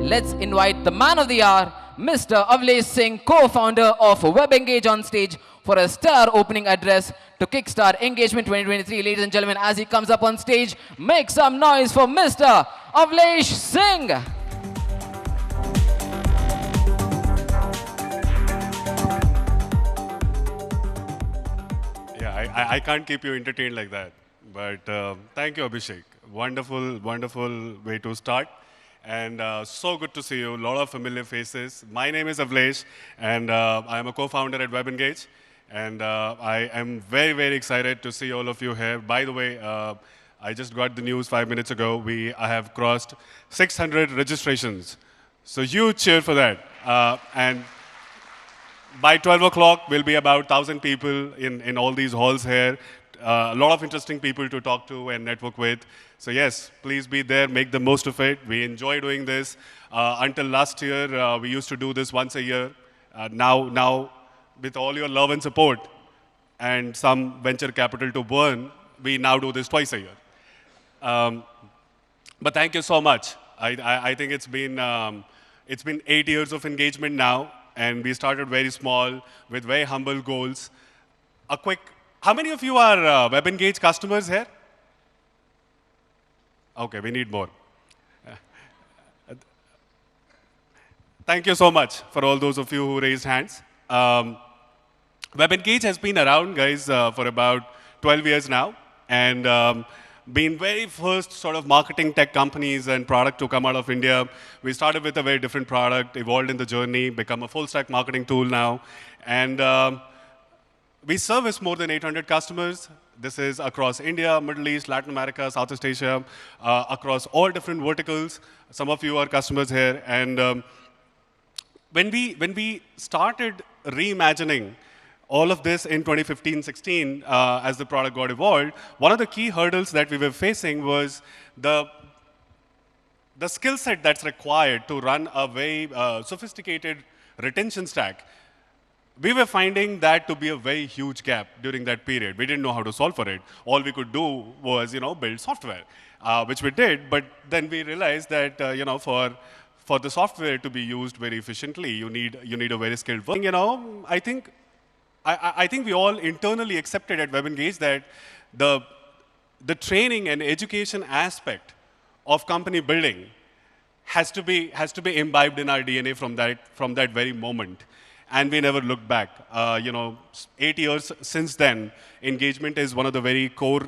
let's invite the man of the hour, Mr. Avlesh Singh, co-founder of WebEngage, on stage for a star opening address to kickstart EngageMint 2023. Ladies and gentlemen, as he comes up on stage, make some noise for Mr. Avlesh Singh. Yeah, I can't keep you entertained like that. But thank you, Abhishek. Wonderful, wonderful way to start. And so good to see you. A lot of familiar faces. My name is Avlesh, and I'm a co-founder at WebEngage. And I am very, very excited to see all of you here. By the way, I just got the news 5 minutes ago. I have crossed 600 registrations. So huge cheer for that. And by 12 o'clock, we'll be about 1,000 people in all these halls here. A lot of interesting people to talk to and network with. So yes, please be there, make the most of it. We enjoy doing this. Until last year, we used to do this once a year. Now, with all your love and support and some venture capital to burn, we now do this twice a year. But thank you so much. I think it's been 8 years of engagement now. And we started very small with very humble goals. How many of you are WebEngage customers here? Okay, we need more. Thank you so much for all those of you who raised hands. WebEngage has been around, guys, for about 12 years now. And been very first sort of marketing tech companies and product to come out of India. We started with a very different product, evolved in the journey, become a full stack marketing tool now. And we service more than 800 customers. This is across India, Middle East, Latin America, Southeast Asia, across all different verticals. Some of you are customers here. And when we started reimagining all of this in 2015-16, as the product got evolved, one of the key hurdles that we were facing was the skill set that's required to run a very sophisticated retention stack. We were finding that to be a very huge gap during that period. We didn't know how to solve for it. All we could do was, build software, which we did. But then we realized that, for the software to be used very efficiently, you need a very skilled work. I think we all internally accepted at WebEngage that the training and education aspect of company building has to be imbibed in our DNA from that very moment. And we never looked back. 8 years since then, engagement is one of the very core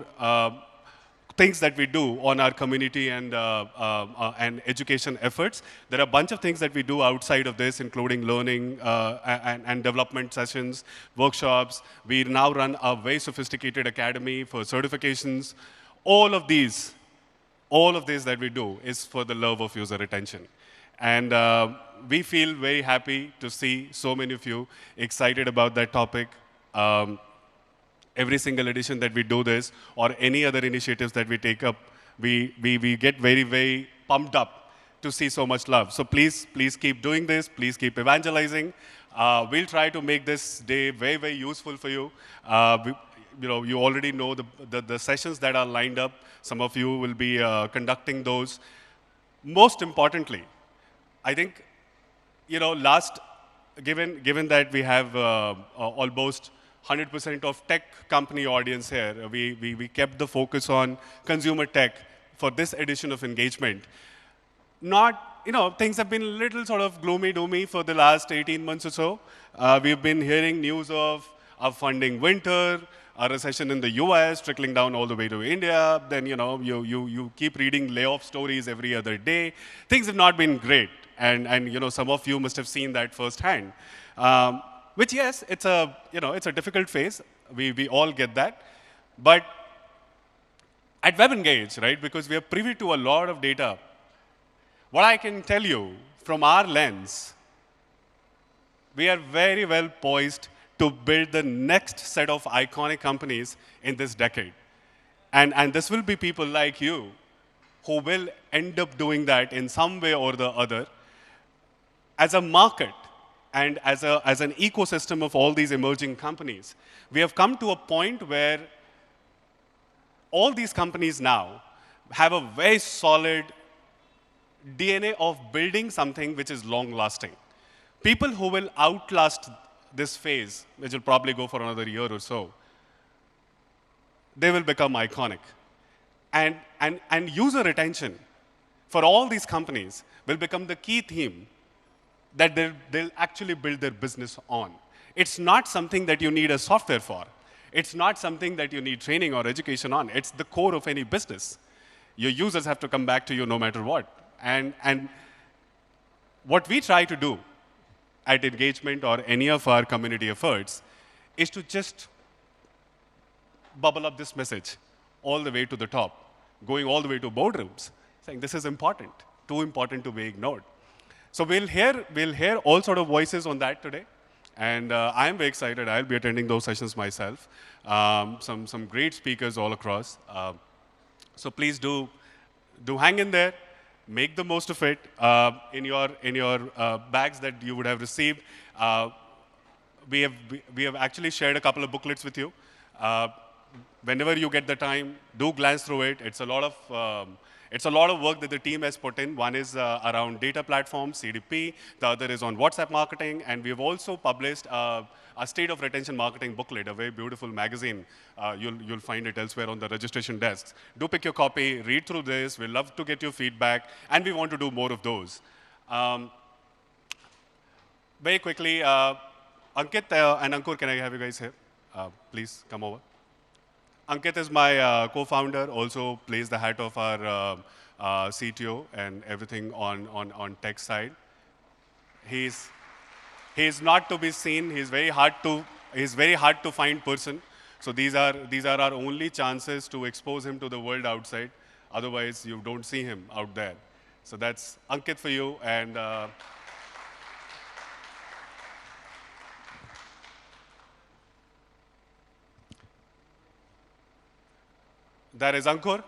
things that we do on our community and education efforts. There are a bunch of things that we do outside of this, including learning and development sessions, workshops. We now run a very sophisticated academy for certifications. All of this that we do is for the love of user retention. And we feel very happy to see so many of you excited about that topic. Every single edition that we do this, or any other initiatives that we take up, we get very, very pumped up to see so much love. So please keep doing this. Please keep evangelizing. We'll try to make this day very, very useful for you. You already know the sessions that are lined up. Some of you will be conducting those. Most importantly, I think, given that we have almost 100% of tech company audience here, we kept the focus on consumer tech for this edition of engagement. Things have been a little sort of gloomy-doomy for the last 18 months or so. We've been hearing news of a funding winter, a recession in the US, trickling down all the way to India. Then, you keep reading layoff stories every other day. Things have not been great. And some of you must have seen that firsthand. Which, yes, it's a difficult phase. We all get that. But at WebEngage, right, because we are privy to a lot of data, what I can tell you from our lens, we are very well poised to build the next set of iconic companies in this decade. And this will be people like you who will end up doing that in some way or the other. As a market, and as an ecosystem of all these emerging companies, we have come to a point where all these companies now have a very solid DNA of building something which is long-lasting. People who will outlast this phase, which will probably go for another year or so, they will become iconic. And user retention for all these companies will become the key theme that they'll actually build their business on. It's not something that you need a software for. It's not something that you need training or education on. It's the core of any business. Your users have to come back to you no matter what. And what we try to do at EngageMint or any of our community efforts is to just bubble up this message all the way to the top, going all the way to boardrooms, saying this is important, too important to be ignored. So we'll hear all sort of voices on that today. And I'm very excited. I'll be attending those sessions myself. Some great speakers all across. So please do hang in there. Make the most of it. In your bags that you would have received, we have actually shared a couple of booklets with you. Whenever you get the time, do glance through it. It's a lot of work that the team has put in. One is around data platform, CDP. The other is on WhatsApp marketing. And we've also published a state of retention marketing booklet, a very beautiful magazine. You'll find it elsewhere on the registration desks. Do pick your copy, read through this. We'd love to get your feedback. And we want to do more of those. Very quickly, Ankit and Ankur, can I have you guys here? Please come over. Ankit is my co-founder, also plays the hat of our CTO and everything on tech side. He's not to be seen. He's very hard to find person. So these are our only chances to expose him to the world outside. Otherwise, you don't see him out there. So that's Ankit for you. And that is Ankur.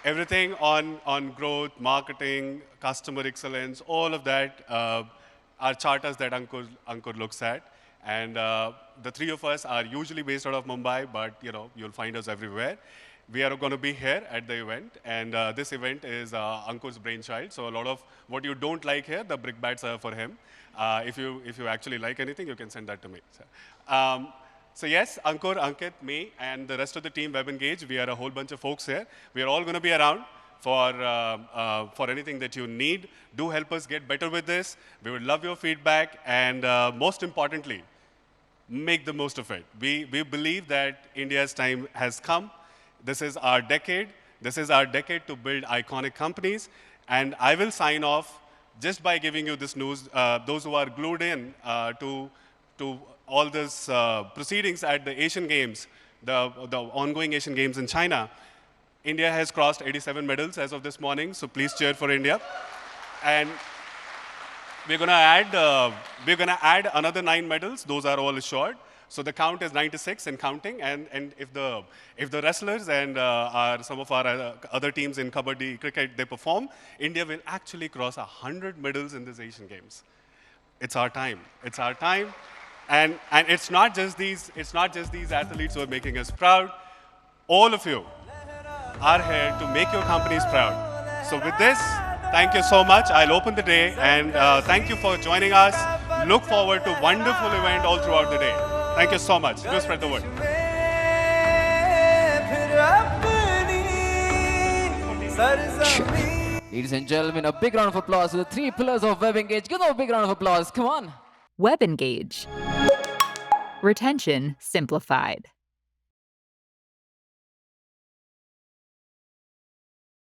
Everything on growth, marketing, customer excellence, all of that are charters that Ankur looks at. And the three of us are usually based out of Mumbai, but you'll find us everywhere. We are going to be here at the event, and this event is Ankur's brainchild. So a lot of what you don't like here, the brickbats are for him. If you actually like anything, you can send that to me. So yes, Ankur, Ankit, me, and the rest of the team, WebEngage, we are a whole bunch of folks here. We are all going to be around for anything that you need. Do help us get better with this. We would love your feedback, and most importantly, make the most of it. We believe that India's time has come. This is our decade. This is our decade to build iconic companies. And I will sign off just by giving you this news. Those who are glued in to all these proceedings at the Asian Games, the ongoing Asian Games in China, India has crossed 87 medals as of this morning, so please cheer for India. And we're going to add another 9 medals. Those are all assured. So the count is 96 and counting. And if the wrestlers and some of our other teams in Kabaddi, cricket, they perform, India will actually cross 100 medals in these Asian Games. It's our time. It's our time. And it's not just these athletes who are making us proud. All of you are here to make your companies proud. So with this, thank you so much. I'll open the day, and thank you for joining us. Look forward to wonderful event all throughout the day. Thank you so much. Do spread the word. Ladies and gentlemen, a big round of applause to the 3 pillars of WebEngage. Give them a big round of applause. Come on. WebEngage. Retention simplified.